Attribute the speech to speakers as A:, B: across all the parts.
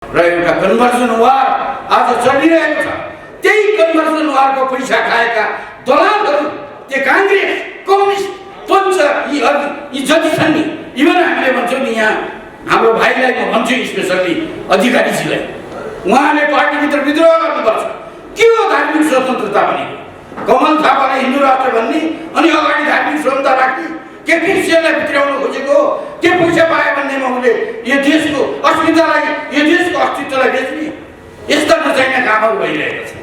A: र एउटा कन्भर्सन वार आज चलिरहेको छ। त्यही कन्भर्सन वारको पैसा खाएका दलालहरू त्यो कांग्रेस कम्युनिस्ट पञ्च यी जति छन् नि, इभन हामीले भन्छौँ नि यहाँ हाम्रो भाइलाई म भन्छु स्पेसल्ली अधिकारीजीलाई, उहाँले पार्टीभित्र विद्रोह गर्नुपर्छ। के हो धार्मिक स्वतन्त्रता भनेको? कमल थापालाई हिन्दू राष्ट्र भन्ने अनि अगाडि धार्मिक स्वतन्त्रता राख्ने, के क्रिस्चियनलाई भित्राउन खोजेको हो? के पैसा पाए भन्नेमा उसले यो देशको अस्मितालाई, यो देशको अस्तित्वलाई बेच्ने? यस्ता नचाहिने कामहरू भइरहेका छन्।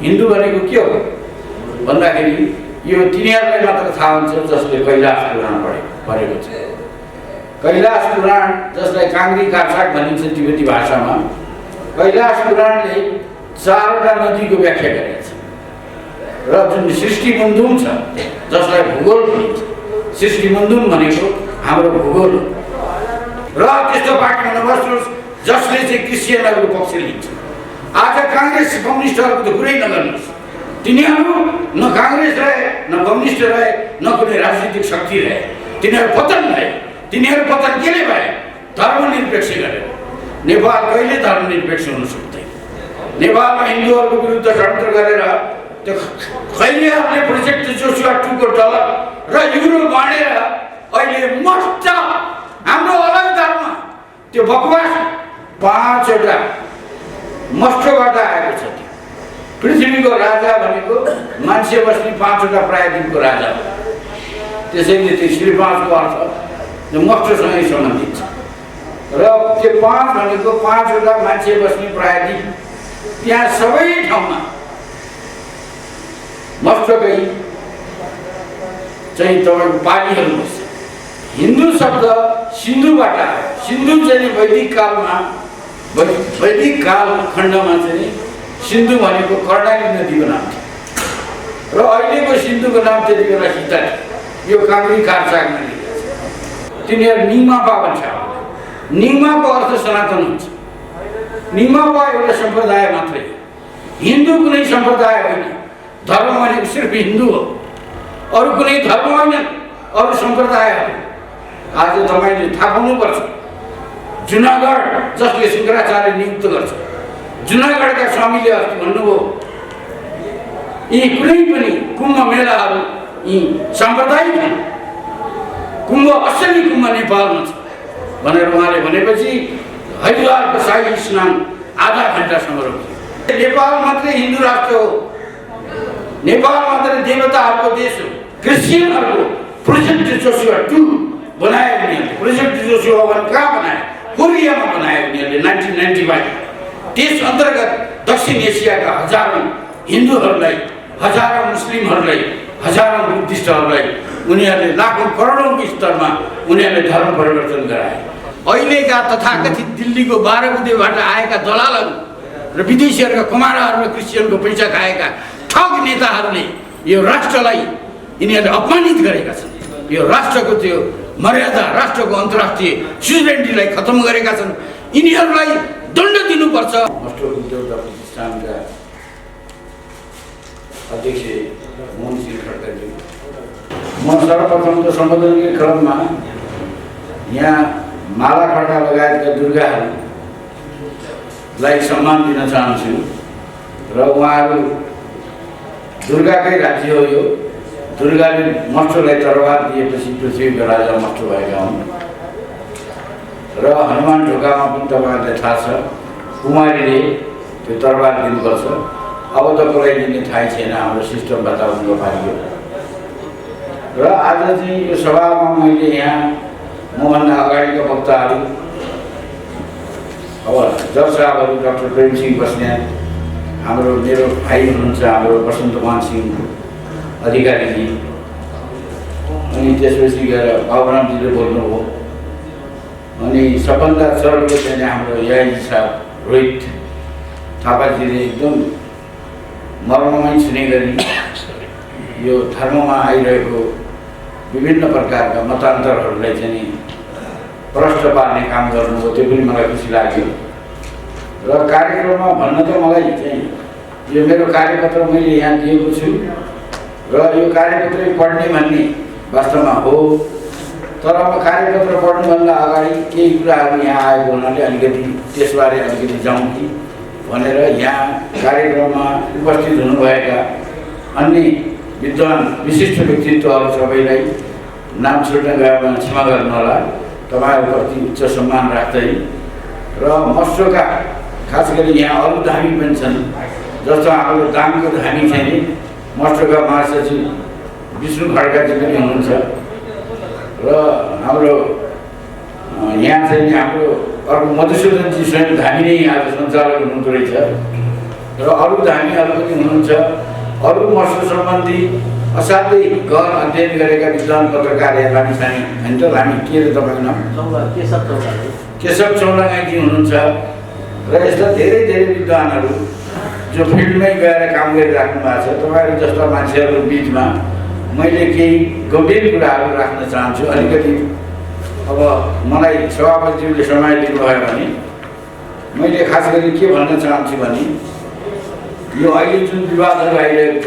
A: हिन्दू भनेको के हो भन्दाखेरि यो तिनीहरूलाई मात्र थाहा हुन्छ जसले कैलाश पुराण पढेको छ। कैलाश पुराण जसलाई काङ्ग्री कासाक भनिन्छ तिब्बती भाषामा, कैलाश पुराणले 4वटा नदीको व्याख्या गरेको छ। र जुन सृष्टि मुन्दुम छ जसलाई भूगोल भनिन्छ, सृष्टि मुन्दुम भनेको हाम्रो भूगोल हो। र त्यस्तो पार्टी नबस्नुहोस् जसले चाहिँ क्रिस्चियनहरूको पक्ष लिन्छ। आज काङ्ग्रेस कम्युनिस्टहरूको त कुरै नगर्नुहोस्, तिनीहरू न काङ्ग्रेस रहे न कम्युनिस्ट रहे न कुनै राजनीतिक शक्ति रहे, तिनीहरू पतन भए। तिनीहरू पतन केले भए? धर्मनिरपेक्ष गरेर। नेपाल कहिले धर्मनिरपेक्ष हुन सक्दैन। नेपालमा हिन्दूहरूको विरुद्ध षड्यन्त्र गरेर त्यो खैरियाहरूले प्रोजेक्ट जोसुवा 2 को डलर र युरो बाँडेर अहिले मस्त हाम्रो अलग धर्म त्यो बकवास 5वटा मस्टबाट आएको छ। पृथ्वीको राजा भनेको मान्छे बस्ने 5वटा प्रायद्वीपको राजा हो। त्यसैले त्यो श्री 5को अर्थ मस्टसँगै सम्बन्धित छ। र त्यो 5 भनेको 5वटा मान्छे बस्ने प्रायद्वीप, त्यहाँ सबै ठाउँमा मस्टकै चाहिँ तपाईँको पानीहरू बस्छ। हिन्दू शब्द सिन्धुबाट आयो। सिन्धु चाहिँ वैदिक काल खण्डमा चाहिँ सिन्धु भनेको कर्णाली नदीको नाम थियो। र अहिलेको सिन्धुको नाम त्यति बेला सीता थियो। यो काङ्ग्री कासाकले लेखेको छ। तिनीहरू निमापा भन्छ। निमाको अर्थ सनातन हुन्छ। निमापा एउटा सम्प्रदाय मात्रै, हिन्दू कुनै सम्प्रदाय होइन। धर्म भनेको सिर्फ हिन्दू हो, अरू कुनै धर्म होइन, अरू सम्प्रदायहरू। आज तपाईँले थाहा पाउनुपर्छ, जुनागढ जसले शङ्कराचार्य नियुक्त गर्छ, जुनागढका स्वामीले अस्ति भन्नुभयो यी कुनै पनि कुम्भ मेलाहरू यी साम्प्रदायिक हुन्, कुम्भ असली कुम्भ नेपालमा छ भनेर उहाँले भनेपछि हरिद्वारको शाही स्नान आधा घण्टासम्म रोकियो। नेपाल मात्रै हिन्दू राष्ट्र हो, नेपाल मात्रै देवताहरूको देश हो। क्रिस्चियनहरूको प्रोजेक्ट जोसुवा 2 बनायो उनीहरूले। प्रोजेक्ट जोसुवा 1 कहाँ बनायो? कोरियामा बनायो उनीहरूले 1995। त्यस अन्तर्गत दक्षिण एसियाका हजारौँ हिन्दूहरूलाई, हजारौँ मुस्लिमहरूलाई, हजारौँ बुद्धिस्टहरूलाई उनीहरूले लाखौँ करोडौँको स्तरमा उनीहरूले धर्म परिवर्तन गराए। अहिलेका तथाकथित दिल्लीको 12 बुँदेबाट आएका दलालहरू र विदेशीहरूका कमाराहरू र क्रिस्चियनको पैसा खाएका ठग नेताहरूले यो राष्ट्रलाई यिनीहरूले अपमानित गरेका छन्। यो राष्ट्रको त्यो मर्यादा, राष्ट्रको अन्तर्राष्ट्रिय सुभरेनिटीलाई खत्तम गरेका छन्। यिनीहरूलाई दण्ड दिनुपर्छ। मस्टोको देउता प्रतिष्ठानका अध्यक्ष मोहन सिंह खड्काजी, म सर्वप्रथम त सम्बोधनकै क्रममा यहाँ माला खड्का लगायतका दुर्गाहरूलाई सम्मान दिन चाहन्छु। र उहाँहरू दुर्गाकै राज्य हो। यो दुर्गाले मस्टोलाई तरबार दिएपछि पृथ्वीको राजा मस्टो भएका हुन्। र हनुमान ढोकामा पनि तपाईँहरूलाई थाहा छ, कुमारीले त्यो तरबार दिनुपर्छ। अब त कसलाई दिने थाहै छैन, हाम्रो सिस्टम वातावरणको पारियो। र आज चाहिँ यो सभामा मैले यहाँ मभन्दा अगाडिका वक्ताहरू, अब जज साहबहरू डाक्टर प्रेमसिंह बस्नेत, हाम्रो मेरो भाइ हुनुहुन्छ हाम्रो वसन्तमान सिंह अधिकारीजी, अनि त्यसपछि गएर बाबुरामजीले बोल्नुभयो, अनि सबभन्दा सरलको चाहिँ हाम्रो याजी साहब रोहित थापाजीले एकदम मर्ममै छुने गरी यो धर्ममा आइरहेको विभिन्न प्रकारका मतान्तरहरूलाई चाहिँ प्रष्ट पार्ने काम गर्नुभयो। त्यो पनि मलाई खुसी लाग्यो। र कार्यक्रममा भन्न त मलाई चाहिँ यो मेरो कार्यपत्र मैले यहाँ दिएको छु र यो कार्यपत्र पढ्ने भन्ने वास्तवमा हो। तर अब कार्यपत्र पढ्नुभन्दा अगाडि केही कुराहरू यहाँ आएको हुनाले अलिकति त्यसबारे अलिकति जाउँ कि भनेर यहाँ कार्यक्रममा उपस्थित हुनुभएका अन्य विद्वान विशिष्ट व्यक्तित्वहरू सबैलाई नाम छुट्न गएमा क्षमा गर्नुहोला। तपाईँहरूप्रति उच्च सम्मान राख्दै र मस्टोका खास गरी यहाँ अरू धामी पनि छन्, जस्तो हाम्रो दाङको धामी चाहिँ नि मस्टोका महासचिव विष्णु खड्काजी पनि हुनुहुन्छ र हाम्रो यहाँ चाहिँ हाम्रो अर्को मधुसूदनजी स्वयं धामी नै आज सञ्चालक हुनुहुँदो रहेछ र अरू धामीहरू पनि हुनुहुन्छ। अरू मस्टो सम्बन्धी असाध्यै गहन अध्ययन गरेका विद्वान पत्रकारहरू हामी छन्। होइन त हामी के रे तपाईँको नाम? केशव चौलागाईजी हुनुहुन्छ र यस्ता धेरै धेरै विद्वानहरू जो फिल्डमै गएर काम गरिराख्नु भएको छ। तपाईँहरू जस्ता मान्छेहरू बिचमा मैले केही गम्भीर कुराहरू राख्न चाहन्छु। अलिकति अब मलाई सभापतिज्यूले समय दिनुभयो भने मैले खास गरी के भन्न चाहन्छु भने यो अहिले जुन विवादहरू आइरहेको छ,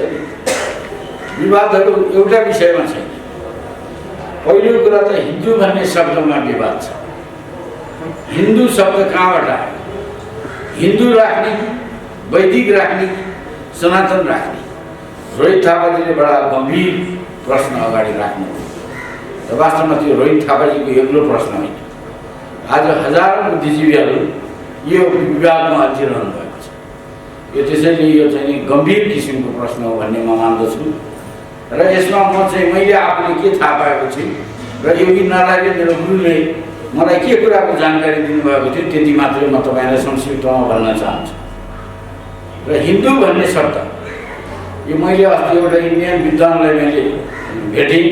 A: विवादहरू एउटा विषयमा छैन। पहिलो कुरा त हिन्दू भन्ने शब्दमा विवाद छ। हिन्दू शब्द कहाँबाट आयो? हिन्दू राख्ने, वैदिक राख्ने, सनातन राख्ने? रोहित थापाजीले बडा गम्भीर प्रश्न अगाडि राख्नु र वास्तवमा त्यो रोहित थापाजीको एक्लो प्रश्न होइन। आज हजारौँ बुद्धिजीवीहरू यो विवादमा अल्झिरहनु भएको छ। यो त्यसैले यो चाहिँ गम्भीर किसिमको प्रश्न हो भन्ने म मान्दछु र यसमा म चाहिँ मैले आफूले के थाहा पाएको छु र योगी नारायणले मेरो गुरुले मलाई के कुराको जानकारी दिनुभएको थियो त्यति मात्रै म तपाईँलाई संक्षिप्तमा भन्न चाहन्छु। र हिन्दू भन्ने शब्द यो मैले अस्ति एउटा इन्डियन विद्वानलाई मैले भेटेँ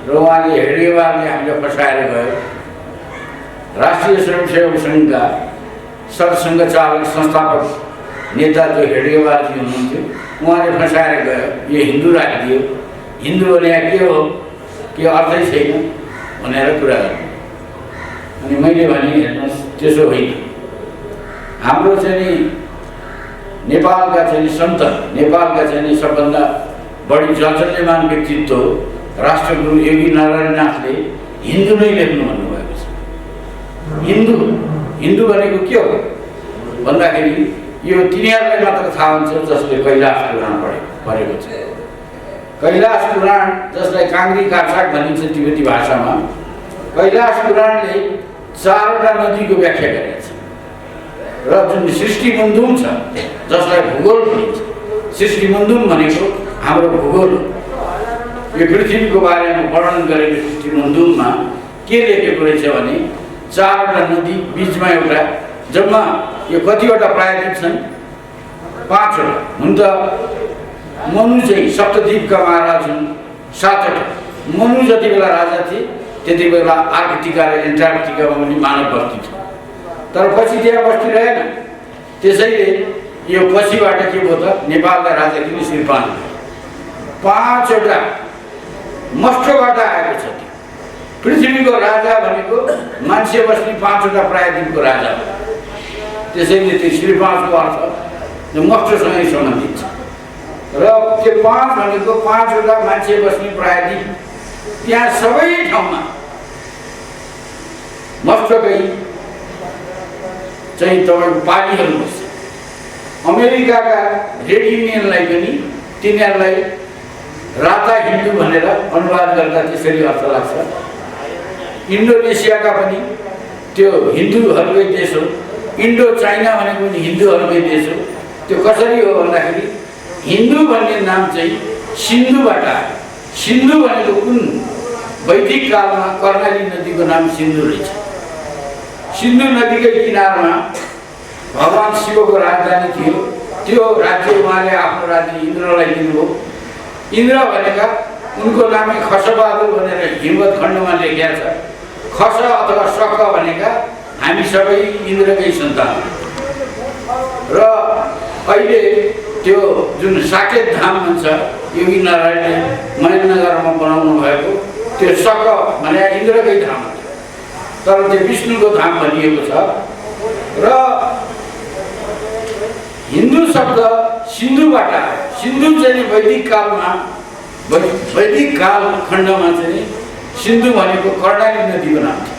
A: र उहाँले हेडगेवारले हामीलाई फसाएर गयो। राष्ट्रिय स्वयंसेवक सङ्घका सरसङ्घचालक संस्थापक नेता जो हेडगेवारजी हुनुहुन्थ्यो, उहाँले फसाएर गयो। यो हिन्दू राखिदियो, हिन्दू भने के हो, के अर्थै छैन भनेर कुरा गर्नु। अनि मैले भने हेर्नुहोस् त्यसो होइन। हाम्रो चाहिँ नेपालका चाहिँ सन्त, नेपालका चाहिँ सबभन्दा बढी जचल्यमान व्यक्तित्व राष्ट्रगुरु योगी नारायणनाथले हिन्दू नै लेख्नु भन्नुभएको छ। हिन्दू हिन्दू भनेको के हो भन्दाखेरि यो तिनीहरूलाई मात्र थाहा हुन्छ जसले कैलाश पुराण पढेको छ। कैलाश पुराण जसलाई काङ्ग्री काठसाग भनिन्छ तिब्बती भाषामा, कैलाश पुराणले 4वटा नदीको व्याख्या गरेको छ र जुन सृष्टि मन्धुम छ जसलाई भूगोल भनिन्छ। सृष्टि मन्धुम भनेको हाम्रो भूगोल हो। यो पृथ्वीको बारेमा वर्णन गरेको सृष्टि मन्धुममा के लेखेको रहेछ भने 4वटा नदी बिचमा एउटा, जम्मा यो कतिवटा प्रायद्वीप छन्? 5वटा हुन त। मनु चाहिँ सप्तद्वीपका महाराज हुन् 7वटा। मनु जति बेला राजा थिए त्यति बेला आर्कटिका र एन्टार्कटिकामा पनि मानव बस्ती थियो, तर पछि त्यहाँ बस्ती रहेन। त्यसैले यो पछिबाट के भयो त नेपालका राजा किन श्रीपान 5वटा मस्टोबाट आएको छ। पृथ्वीको राजा भनेको मान्छे बस्ने 5वटा प्रायद्वीपको राजा हो। त्यसैले त्यो श्रीपाँचको अर्थ त्यो मस्टोसँगै सम्बन्धित छ र त्यो 5 भनेको 5वटा मान्छे बस्ने प्रायद्वीप। त्यहाँ सबै ठाउँमा मस्टोकै चाहिँ तपाईँको पानीहरू बस्छ। अमेरिकाका रेड युनियनलाई पनि तिनीहरूलाई राता हिन्दू भनेर अनुवाद गर्दा त्यसरी अर्थ लाग्छ। इन्डोनेसियाका पनि त्यो हिन्दूहरूकै देश हो। इन्डो चाइना भनेको पनि हिन्दूहरूकै देश हो। त्यो कसरी हो भन्दाखेरि हिन्दू भन्ने नाम चाहिँ सिन्धुबाट आयो। सिन्धु भनेको कुन वैदिक कालमा कर्णाली नदीको नाम सिन्धु रहेछ। सिन्धु नदीकै किनारमा भगवान शिवको राजधानी थियो। त्यो राज्य उहाँले आफ्नो राज्य इन्द्रलाई दिनुभयो। इन्द्र भनेका उनको नामै खसबहादुर भनेर हिमवत खण्डमा लेखिएको छ। खस अथवा सख भनेका हामी सबै इन्द्रकै सन्तान र अहिले त्यो जुन साकेत धाम भन्छ योगी नारायणले महेन्द्रनगरमा बनाउनु भएको त्यो सख भने इन्द्रकै धाम हो, तर त्यो विष्णुको धाम भनिएको छ। र हिन्दू शब्द सिन्धुबाट सिन्धु चाहिँ वैदिक कालमा वैदिक काल खण्डमा चाहिँ सिन्धु भनेको कर्णाली नदीको नाम थियो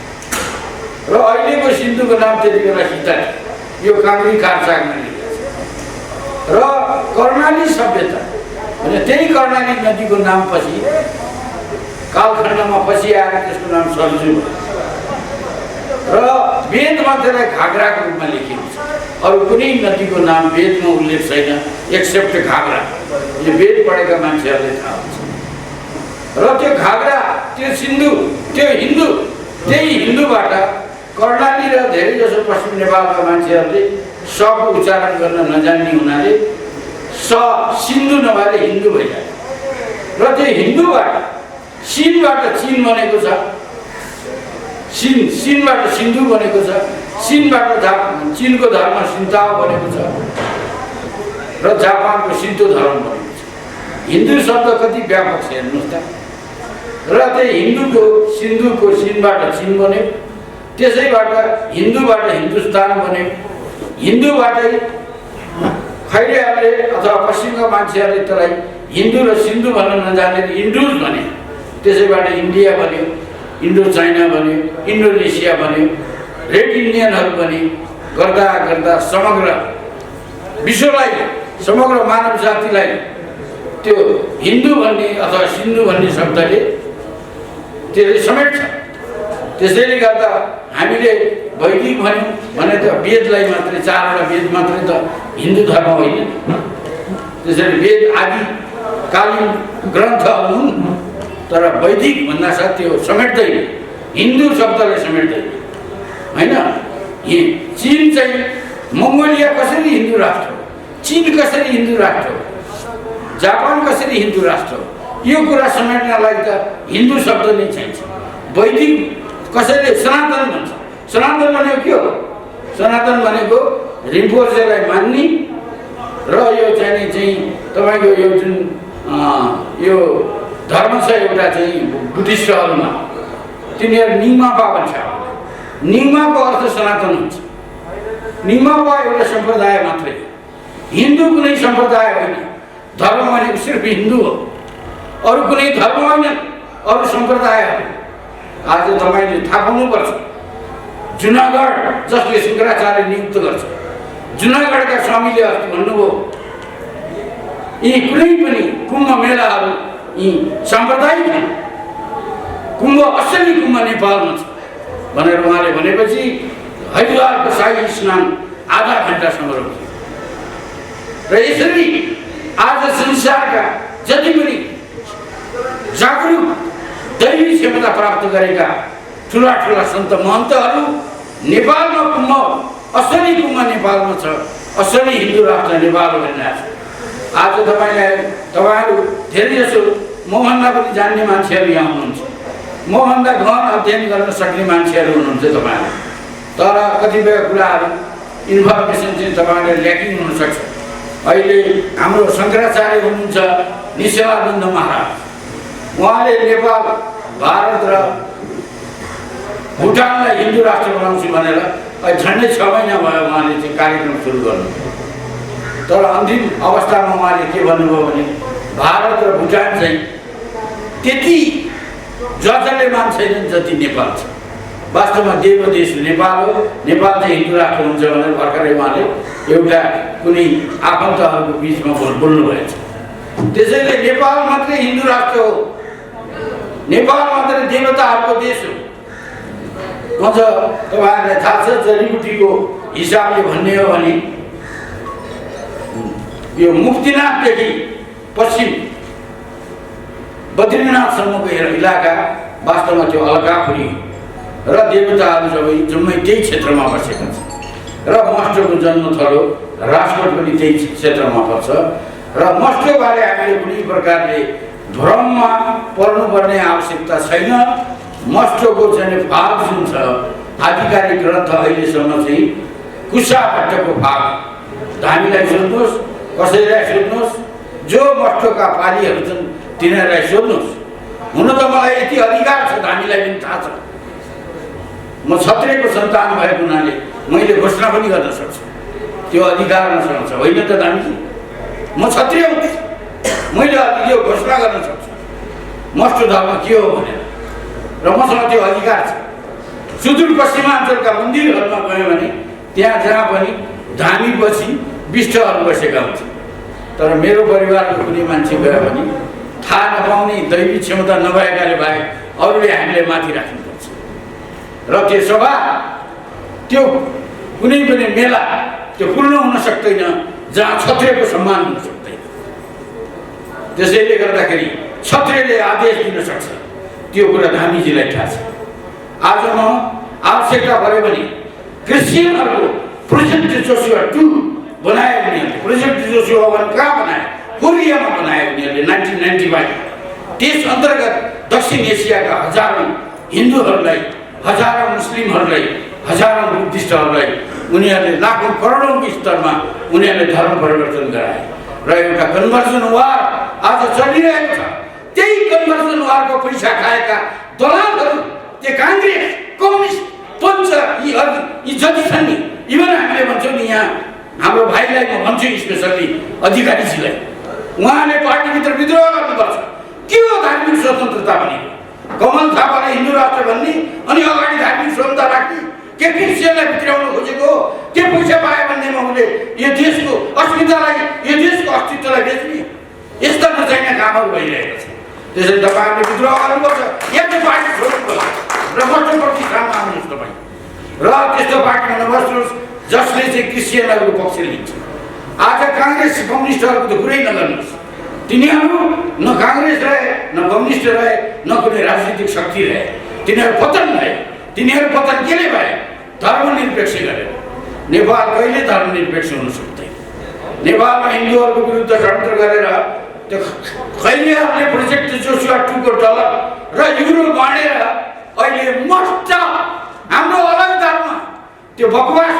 A: र अहिलेको सिन्धुको नाम त्यति बेला सीता थियो। यो काङ्ग्री कारसागमा लेखिएको छ। र कर्णाली सभ्यता भने त्यही कर्णाली नदीको नाम पछि कालखण्डमा पछि आएर त्यसको नाम सरजू र वेदमा त्यसलाई घाग्राको रूपमा लेखिएको छ। अरू कुनै नदीको नाम वेदमा उल्लेख छैन एक्सेप्ट घाग्रा। यो वेद पढेका मान्छेहरूले थाहा हुन्छ। र त्यो घाग्रा त्यो सिन्धु त्यो हिन्दू त्यही हिन्दूबाट कर्णाली र धेरै जसो पश्चिम नेपालका मान्छेहरूले सको उच्चारण गर्न नजान्ने हुनाले सिन्धु नभएर हिन्दू भइहाल्यो। र त्यो हिन्दूबाट सिनबाट चिन बनेको छ, सिनबाट सिन्धु बनेको छ, सिनबाट चिनको धर्म सिन्ताओ बनेको छ र जापानको सिन्तो धर्म बनेको छ। हिन्दू शब्द कति व्यापक छ हेर्नुहोस् त। र त्यही हिन्दूको सिन्धुको सिनबाट चिन बन्यो, त्यसैबाट हिन्दूबाट हिन्दुस्तान बन्यो, हिन्दूबाटै खैरेहरूले अथवा पश्चिमका मान्छेहरूले त्यसलाई हिन्दू र सिन्धु भन्न नजानेर इन्डुज भने, त्यसैबाट इन्डिया बन्यो, इन्डो चाइना बन्यो, इन्डोनेसिया बन्यो, रेड इन्डियनहरू बने। गर्दा गर्दा समग्र विश्वलाई समग्र मानव जातिलाई त्यो हिन्दू भन्ने अथवा सिन्धु भन्ने शब्दले त्यसले समेट्छ। त्यसैले गर्दा हामीले वैदिक भन्यौँ भने त वेदलाई मात्रै 4वटा वेद मात्रै त हिन्दू धर्म होइन। त्यसैले वेद आदिकालीन ग्रन्थहरू हुन् तर वैदिक भन्नासाथ त्यो समेट्दैन, हिन्दू शब्दलाई समेट्दैन होइन। चीन चाहिँ मङ्गोलिया कसरी हिन्दू राष्ट्र हो, चीन कसरी हिन्दू राष्ट्र हो, जापान कसरी हिन्दू राष्ट्र हो, यो कुरा समेट्नलाई त हिन्दू शब्द नै चाहिन्छ। वैदिक कसैले सनातन भन्छ। सनातन भनेको के हो? सनातन भनेको रिम्पोचेलाई मान्ने र यो चाहिँ तपाईँको यो जुन यो धर्म छ एउटा चाहिँ बुद्धिस्टहरूमा तिनीहरू निङमापा भन्छ। निङमाको अर्थ सनातन हुन्छ। निङमापा एउटा सम्प्रदाय मात्रै, हिन्दू कुनै सम्प्रदाय होइन। धर्म भनेको सिर्फ हिन्दू हो, अरू कुनै धर्म होइन, अरू सम्प्रदायहरू। आज तपाईँले थाहा पाउनुपर्छ जुनागढ जसले शङ्कराचार्य नियुक्त गर्छ, जुनागढका स्वामीले अस्ति भन्नुभयो यी कुनै पनि कुम्भ मेलाहरू यी साम्प्रदायिक छन्, कुम्भ असली कुम्भ नेपालमा छ भनेर उहाँले भनेपछि हरिद्वारको शाही स्नान आधा घन्टासम्म रोकियो। र यसरी आज संसारका जति पनि जागरुक दैवी क्षमता प्राप्त गरेका ठुला ठुला सन्त महन्तहरू नेपालमा कुम्भ असली कुम्भ नेपालमा छ, असली हिन्दू राष्ट्र नेपाल भनिरहेको छ। आज तपाईँहरू धेरै जसो मभन्दा पनि जान्ने मान्छेहरू यहाँ हुनुहुन्छ, मभन्दा गहन अध्ययन गर्न सक्ने मान्छेहरू हुनुहुन्छ तपाईँहरू। तर कतिपय कुराहरू इन्फर्मेसन चाहिँ तपाईँहरूले ल्याकिङ हुनसक्छ। अहिले हाम्रो शङ्कराचार्य हुनुहुन्छ निश्चलानन्द महाराज, उहाँले नेपाल भारत र भुटानलाई हिन्दू राष्ट्र बनाउँछु भनेर झन्डै 6 महिना भयो उहाँले चाहिँ कार्यक्रम सुरु गर्नु। तर अन्तिम अवस्थामा उहाँले के भन्नुभयो भने भारत र भुटान चाहिँ त्यति जसले मान्छेनन् जति नेपाल छ। वास्तवमा देवदेश नेपाल हो, नेपाल चाहिँ हिन्दू राष्ट्र हुन्छ भनेर भर्खरै उहाँले एउटा कुनै आफन्तहरूको बिचमा बोल्नुभएछ। त्यसैले नेपाल मात्रै हिन्दू राष्ट्र हो, नेपाल मात्रै देवताहरूको देश हो। अझ तपाईँहरूलाई थाहा छ जडीबुटीको हिसाबले भन्ने हो भने यो मुक्तिनाथदेखि पश्चिम बद्रीनाथसम्मको इलाका वास्तवमा त्यो अलकापुरी र देवताहरू सबै जम्मै त्यही क्षेत्रमा बसेका छन्। र मस्टोको जन्मथलो राजकोट पनि त्यही क्षेत्रमा पर्छ। र मस्टोबारे हामीले कुनै प्रकारले भ्रममा पर्नुपर्ने आवश्यकता छैन। मस्टोको चाहिँ भाग जुन छ आधिकारिक ग्रन्थ अहिलेसम्म चाहिँ कुशा भट्टको भाग, हामीलाई सोध्नुहोस्, कसैलाई सोध्नुहोस्, जो मस्टोका पालीहरू छन् तिनीहरूलाई सोध्नुहोस्। हुन त मलाई यति अधिकार छ, हामीलाई पनि थाहा छ, म क्षत्रियको सन्तान भएको हुनाले मैले घोषणा पनि गर्न सक्छु। त्यो अधिकार नसक्छ होइन त दामीजी, म क्षत्रिय हुँ, मैले यो घोषणा गर्न सक्छु मस्टो धर्म के हो भनेर। र मसँग त्यो अधिकार छ। सुदूरपश्चिमाञ्चलका मन्दिरहरूमा गयो भने त्यहाँ जहाँ पनि धामीपछि विष्टहरू बसेका हुन्छ, तर मेरो परिवारको कुनै मान्छे गयो भने थाहा नपाउने दैवी क्षमता नभएकाले बाहेक अरूले हामीले माथि राख्नुपर्छ। र त्यसो भए त्यो कुनै पनि मेला त्यो पूर्ण हुन सक्दैन जहाँ क्षत्रियको सम्मान हुन सक्दैन। त्यसैले गर्दाखेरि क्षत्रियले आदेश दिन सक्छ, त्यो कुरा धामीजीलाई थाहा छ। आज म आवश्यकता पऱ्यो भने क्रिस्चियनहरूको प्रोजेक्ट जोसुवा 2 बनायो उनीहरूले। प्रोजेक्ट जोसुवा 1 कहाँ बनायो? कोरियामा बनायो उनीहरूले 1995। त्यस अन्तर्गत दक्षिण एसियाका हजारौँ हिन्दूहरूलाई, हजारौँ मुस्लिमहरूलाई, हजारौँ बुद्धिस्टहरूलाई उनीहरूले लाखौँ करोडौँको स्तरमा उनीहरूले धर्म परिवर्तन गराए र एउटा कन्भर्जन वार आज चलिरहेको छ। त्यही कन्भर्जन वारको पैसा खाएका दलालहरू, त्यो काङ्ग्रेस, कम्युनिस्ट, पञ्च यी जति छन् नि, इभन हामीले भन्छौँ नि यहाँ हाम्रो भाइलाई म भन्छु स्पेसल्ली अधिकारीजीलाई, उहाँले पार्टीभित्र विद्रोह गर्नुपर्छ। के हो धार्मिक स्वतन्त्रता भनेको? कमल थापाले हिन्दू राष्ट्र भन्ने अनि अगाडि धार्मिक स्वतन्त्रता राख्ने, के क्रिस्चियनलाई भित्राउन खोजेको? के पैसा पायो भन्नेमा उसले यो देशको अस्मितालाई, यो देशको अस्तित्वलाई बेच्ने? यस्ता नचाहिने कामहरू भइरहेको छ। त्यसैले तपाईँहरूले विद्रोह गर्नुपर्छ, या चाहिँ पार्टी छोड्नुपर्छ र मस्तो प्रतिष्ठानमा आउनुहोस् तपाईँ, र त्यस्तो पार्टीमा नबस्नुहोस् जसले चाहिँ क्रिस्चियनहरूको पक्ष लिन्छ। आज काङ्ग्रेस कम्युनिस्टहरूको त कुरै नगर्नुहोस्, तिनीहरू न काङ्ग्रेस रहे, न कम्युनिस्ट रहे, न कुनै राजनीतिक शक्ति रहे, तिनीहरू पतन भए। तिनीहरू पतन केले भए? धर्मनिरपेक्ष गरेर। नेपाल कहिले धर्मनिरपेक्ष हुन सक्दैन। नेपालमा हिन्दूहरूको विरुद्ध षड्यन्त्र गरेर त्यो खैरियाहरूले प्रोजेक्ट जोसुवा 2 को डलर र युरो बाँडेर अहिले मस्ट हाम्रो अलग धर्म त्यो बकवास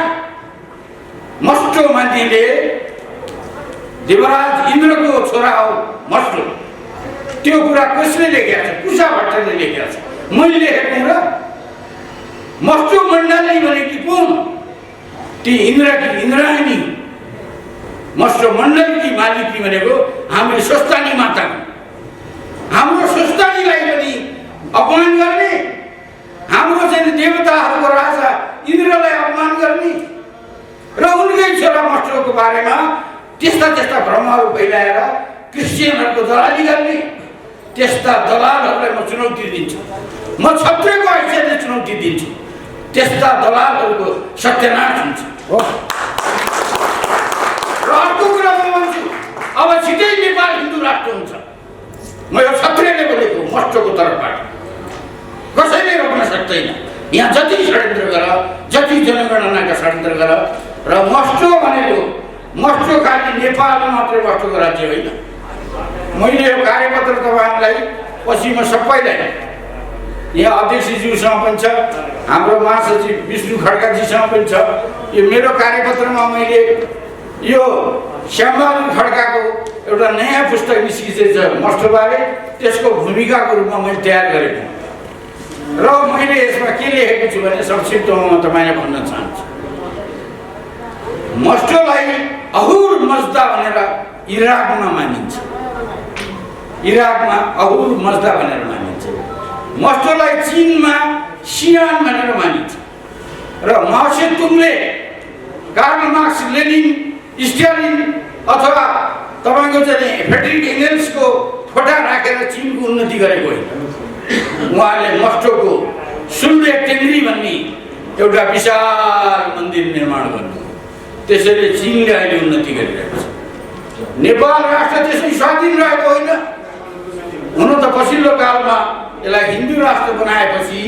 A: मस्टो मान्छेले देवराज इन्द्रको छोरा हो मस्टो, त्यो कुरा कसले लेखेको छ? कुशा भट्टले लेखेको छ, मैले लेखेको र मस्टो मण्डली भनेकी कुन? ती इन्द्रकी इन्द्रायणी मस्टो मण्डलकी मालिकी भनेको हाम्रो स्वस्थानी माता। हाम्रो स्वस्थानीलाई पनि अपमान गर्ने, हाम्रो चाहिँ देवताहरूको राजा इन्द्रलाई अपमान गर्ने र उनकै छोरा मस्टोको बारेमा त्यस्ता त्यस्ता भ्रमहरू फैलाएर क्रिस्चियनहरूको दलाली गर्ने, त्यस्ता दलालहरूलाई म चुनौती दिन्छु। म क्षत्रियको हैसियतले चुनौती दिन्छु। त्यस्ता दलालहरूको सत्यानाश हुन्छ। र अर्को कुरा म भन्छु, अब छिटै नेपाल हिन्दू राष्ट्र हुन्छ। म यो क्षत्रियले बोलेको मस्टोको तर्फबाट कसैले रोक्न सक्दैन। यहाँ जति षड्यन्त्र गर, जति जनगणनाका षड्यन्त्र गर, र मस्टो भनेको मस्टो खालि नेपालमा मात्रै मस्टोको राज्य होइन। मैले यो कार्यपत्र तपाईँहरूलाई पछि म सबैलाई यहाँ अध्यक्षज्यूसँग पनि छ, हाम्रो महासचिव विष्णु खड्काजीसँग पनि छ। यो मेरो कार्यपत्रमा मैले यो श्यामबहादुर खड्काको एउटा नयाँ पुस्तक निस्किँदैछ मस्टोबारे, त्यसको भूमिकाको रूपमा मैले तयार गरेको र मैले यसमा के लेखेको छु भने संक्षिप्तमा म तपाईँलाई भन्न चाहन्छु। मस्टोलाई अहुर मज्दा भनेर इराकमा मानिन्छ। इराकमा अहुर मज्दा भनेर मानिन्छ। मस्टोलाई चीनमा सियान भनेर मानिन्छ। र माओ सेतुङले, कार्ल मार्क्स, लेनिन, स्टालिन अथवा तपाईँको चाहिँ फ्रेडरिक एङ्गेल्सको फोटा राखेर चीनको उन्नति गरेको होइन। उहाँले मस्टोको सुल्ले टेङ्ग्री भन्ने एउटा विशाल मन्दिर निर्माण गर्नु, त्यसैले चीनले अहिले उन्नति गरिरहेको छ। नेपाल राष्ट्र त्यसै स्वाधीन रहेको होइन। हुन त पछिल्लो कालमा यसलाई हिन्दू राष्ट्र बनाएपछि,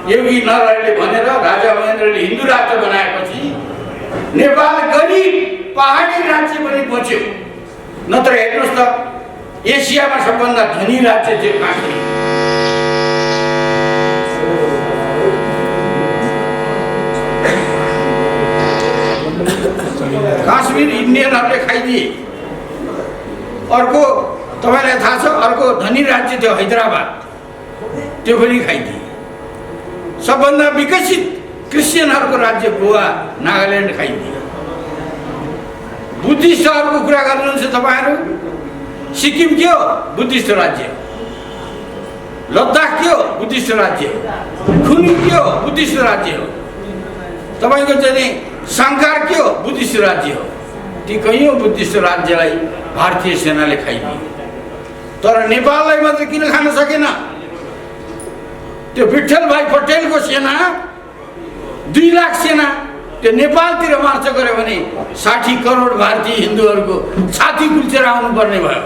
A: योगी नरहरिले भनेर राजा महेन्द्रले हिन्दू राष्ट्र बनाएपछि नेपाल गरिब पहाडी राज्य पनि बच्यो। नत्र हेर्नुहोस् त एसियामा सबभन्दा धनी राज्य थियो काश्मीर। काश्मीर इन्डियनहरूले खाइदिए। अर्को तपाईँलाई थाहा छ, अर्को धनी राज्य थियो हैदराबाद, त्यो पनि खाइदिए। सबभन्दा विकसित क्रिस्चियनहरूको राज्य गोवा, नागाल्यान्ड खाइदिए। बुद्धिस्टहरूको कुरा गर्नुहुन्छ तपाईँहरू, सिक्किम के हो? बुद्धिस्ट राज्य। लद्दाख के हो बुद्धिस्ट राज्य हो, खुनी के हो बुद्धिस्ट राज्य हो, तपाईँको चाहिँ सङ्कार के हो बुद्धिस्ट राज्य हो। ती कैयौँ बुद्धिस्ट राज्यलाई भारतीय सेनाले खाइदियो, तर नेपाललाई मात्र किन खान सकेन? त्यो विठ्ठल भाइ पटेलको सेना 2 लाख सेना त्यो नेपालतिर मार्च गर्यो भने 60 करोड भारतीय हिन्दूहरूको छाती कुल्चेर आउनुपर्ने भयो।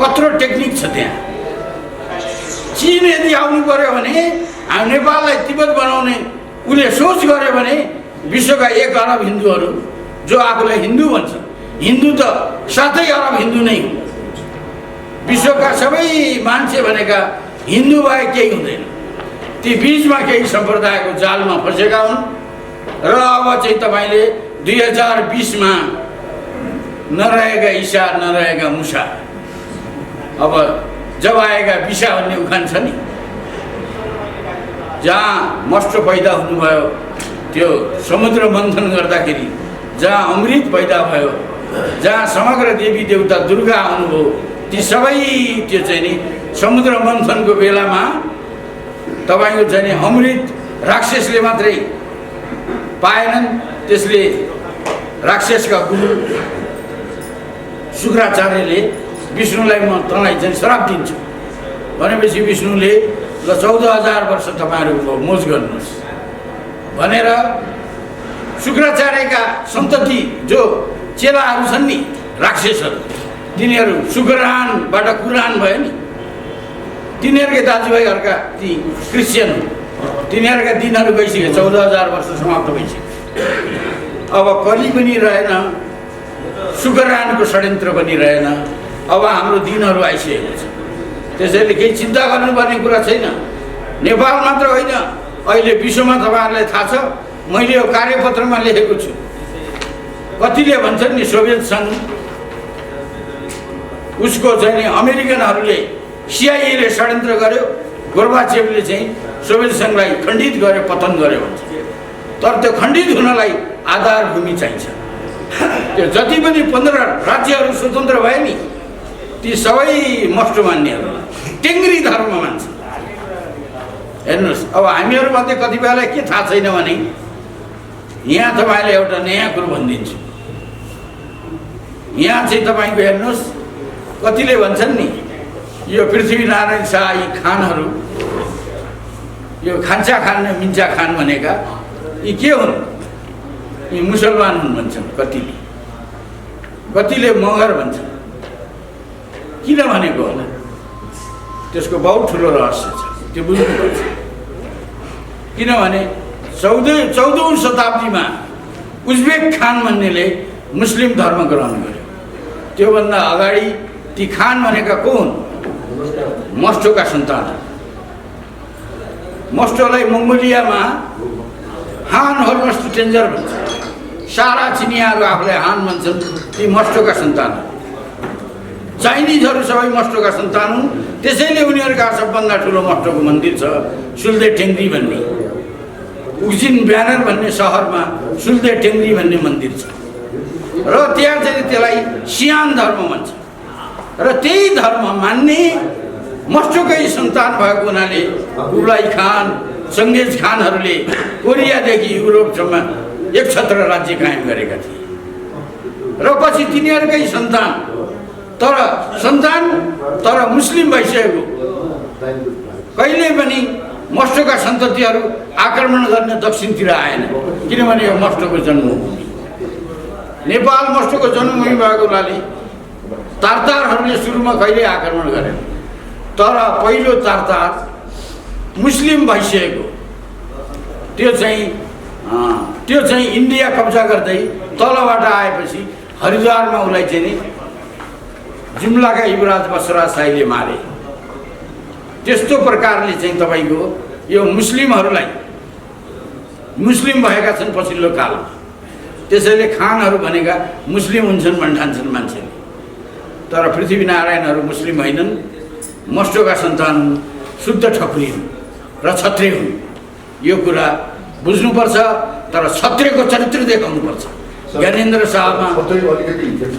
A: कत्रो टेक्निक छ त्यहाँ। चीन यदि आउनु पर्यो भने नेपाललाई तिब्बत बनाउने उसले सोच गर्यो भने विश्वका 1 अरब हिन्दूहरू जो आफूलाई हिन्दू भन्छ, हिन्दू त 7 अरब हिन्दू नै हुन्। विश्वका सबै मान्छे भनेका हिन्दू बाहेक केही हुँदैन। ती बीचमा केही सम्प्रदायको जालमा फसेका हुन् र अब चाहिँ तपाईँले 2020मा नरहेका ईसा नरहेका मुसा, अब जब आएका विषा भन्ने उखान छ नि, जहाँ मस्ट पैदा हुनुभयो त्यो समुद्र मन्थन गर्दाखेरि जहाँ अमृत पैदा भयो, जहाँ समग्र देवी देवता दुर्गा आउनुभयो, ती सबै त्यो चाहिँ नि समुद्र मन्थनको बेलामा तपाईँको चाहिँ नि अमृत राक्षसले मात्रै पाएनन्। त्यसले राक्षसका गुरु शुक्राचार्यले विष्णुलाई म तँलाई चाहिँ श्राप दिन्छु भनेपछि विष्णुले ल 14,000 वर्ष तपाईँहरूको मोज गर्नुहोस् भनेर शुक्राचार्यका सन्तति जो चेलाहरू छन् नि राक्षसहरू, तिनीहरू शुक्रानबाट कुरान भयो नि, तिनीहरूकै दाजुभाइहरूका ती क्रिस्चियन हुन्, तिनीहरूका दिनहरू गइसक्यो, 14,000 वर्ष समाप्त भइसक्यो। अब कली पनि रहेन, शुक्रानको षड्यन्त्र पनि रहेन, अब हाम्रो दिनहरू आइसकेको छ। त्यसैले केही चिन्ता गर्नुपर्ने कुरा छैन। नेपाल मात्र होइन, अहिले विश्वमा तपाईँहरूलाई थाहा छ, मैले यो कार्यपत्रमा लेखेको छु। कतिले भन्छन् नि सोभियत सङ्घ, उसको चाहिँ नि अमेरिकनहरूले सिआइएले षड्यन्त्र गर्यो, गोर्बाचेवले चाहिँ सोभियत सङ्घलाई खण्डित गर्यो, पतन गर्यो भन्छ। तर त्यो खण्डित हुनलाई आधारभूमि चाहिन्छ। त्यो जति पनि 15 राज्यहरू स्वतन्त्र भए नि, ती सबै मस्ट मान्नेहरू टेङ्ग्री धर्म मान्छ। हेर्नुहोस्, अब हामीहरूमध्ये कतिपयलाई के थाहा छैन भने यहाँ तपाईँले एउटा नयाँ कुरो भनिदिन्छु। यहाँ चाहिँ तपाईँको हेर्नुहोस्, कतिले भन्छन् नि यो पृथ्वीनारायण शाह यी खानहरू, यो खान्छा खान र मिन्चा खान भनेका यी के हुन्? यी मुसलमान हुन् भन्छन् कतिले, कतिले मगर भन्छन्। किन भनेको होला? त्यसको बहुत ठुलो रहस्य छ, त्यो बुझ्नुपर्छ। किनभने 14औं शताब्दीमा उज्बेक खान भन्नेले मुस्लिम धर्म ग्रहण गर्यो। त्योभन्दा अगाडि ती खान भनेका को हुन्? मस्टोका सन्तान। मस्टोलाई मङ्गोलियामा हान हर्मस्ट टेन्जर भन्छ। सारा चिनियाहरू आफूलाई हान भन्छन्, ती मस्टोका सन्तान। चाइनिजहरू सबै मस्टोका सन्तान हुन्। त्यसैले उनीहरूका सबभन्दा ठुलो मस्टोको मन्दिर छ सुल्दे टेङ्ग्री भन्ने। उजिन ब्यानर भन्ने सहरमा सुल्दे टेङ्ग्री भन्ने मन्दिर छ र त्यहाँ चाहिँ त्यसलाई सियान धर्म भन्छ। र त्यही धर्म मान्ने मस्टोकै सन्तान भएको हुनाले कुब्लाई खान, चङ्गेज खानहरूले कोरियादेखि युरोपसम्म एकछत्र राज्य कायम गरेका थिए। र पछि तिनीहरूकै सन्तान तर मुस्लिम भइसकेको, कहिले पनि मस्टोका सन्ततिहरू आक्रमण गर्ने दक्षिणतिर आएन, किनभने यो मस्टोको जन्मभूमि। नेपाल मस्टोको जन्मभूमि भएको हुनाले तारतारहरूले सुरुमा कहिले आक्रमण गरेन। तर पहिलो तारतार मुस्लिम भइसकेको, त्यो चाहिँ इन्डिया कब्जा गर्दै तलबाट आएपछि हरिद्वारमा उसलाई चाहिँ नि जुम्लाका युवराज बसराज शाहीले मारे। त्यस्तो प्रकारले चाहिँ तपाईँको यो मुस्लिमहरूलाई, मुस्लिम भएका छन् पछिल्लो कालमा। त्यसैले खानहरू भनेका मुस्लिम हुन्छन् भन्ठान्छन् मान्छेले। तर पृथ्वीनारायणहरू मुस्लिम होइनन्, मस्टोका सन्तान हुन्, शुद्ध ठकुरी हुन् र क्षत्रिय हुन्। यो कुरा बुझ्नुपर्छ, तर क्षत्रियको चरित्र देखाउनुपर्छ। ज्ञानेन्द्र शाहमा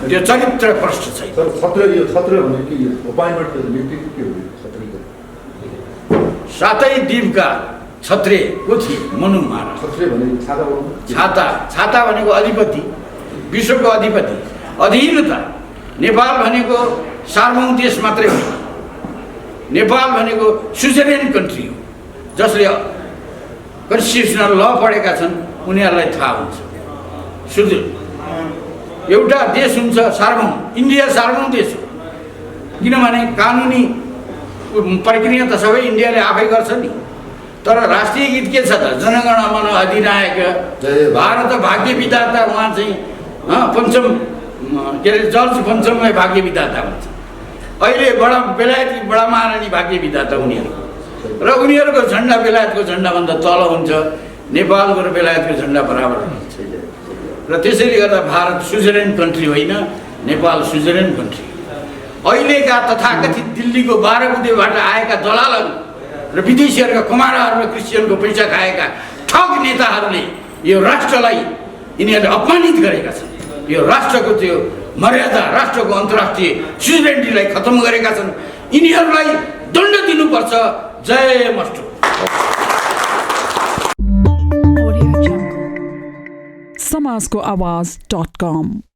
A: त्यो चरित्र प्रष्ट छैन। सातै द्वीपका क्षत्रिय को थिए मनु महाराज। छाता भनेको अधिपति, विश्वको अधिपति, अधीनता। नेपाल भनेको सार्वभौम देश मात्रै होइन, नेपाल भनेको सुजरेन कन्ट्री हो। जसले कन्स्टिट्युसनल ल पढेका छन् उनीहरूलाई थाहा हुन्छ। एउटा देश हुन्छ सार्वभौम, इन्डिया सार्वभौम देश हो। किनभने कानुनी प्रक्रिया त सबै इन्डियाले आफै गर्छ नि। तर राष्ट्रिय गीत के छ त? जनगण मन अधिनायक भारत भाग्य विधाता। उहाँ चाहिँ पञ्चम के अरे जर्ज पञ्चमलाई भाग्य विधाता भन्छ। अहिले बेलायती बडा महारानी भाग्य विधाता उनीहरू, र उनीहरूको झन्डा बेलायतको झन्डाभन्दा तल हुन्छ, नेपालको र बेलायतको झन्डा बराबर हुन्छ। र त्यसैले गर्दा भारत स्विजरल्यान्ड कन्ट्री होइन, नेपाल स्विजरल्यान्ड कन्ट्री। अहिलेका तथाकथित दिल्लीको 12 बुँदेबाट आएका दलालहरू र विदेशीहरूका कमाडाहरू र क्रिस्चियनको पैसा खाएका ठग नेताहरूले यो राष्ट्रलाई यिनीहरूले अपमानित गरेका छन्। यो राष्ट्रको त्यो मर्यादा, राष्ट्रको अन्तर्राष्ट्रिय स्विजरल्यान्डलाई खत्तम गरेका छन्। यिनीहरूलाई दण्ड दिनुपर्छ। जय मस्टो।
B: समाजको आवाज.com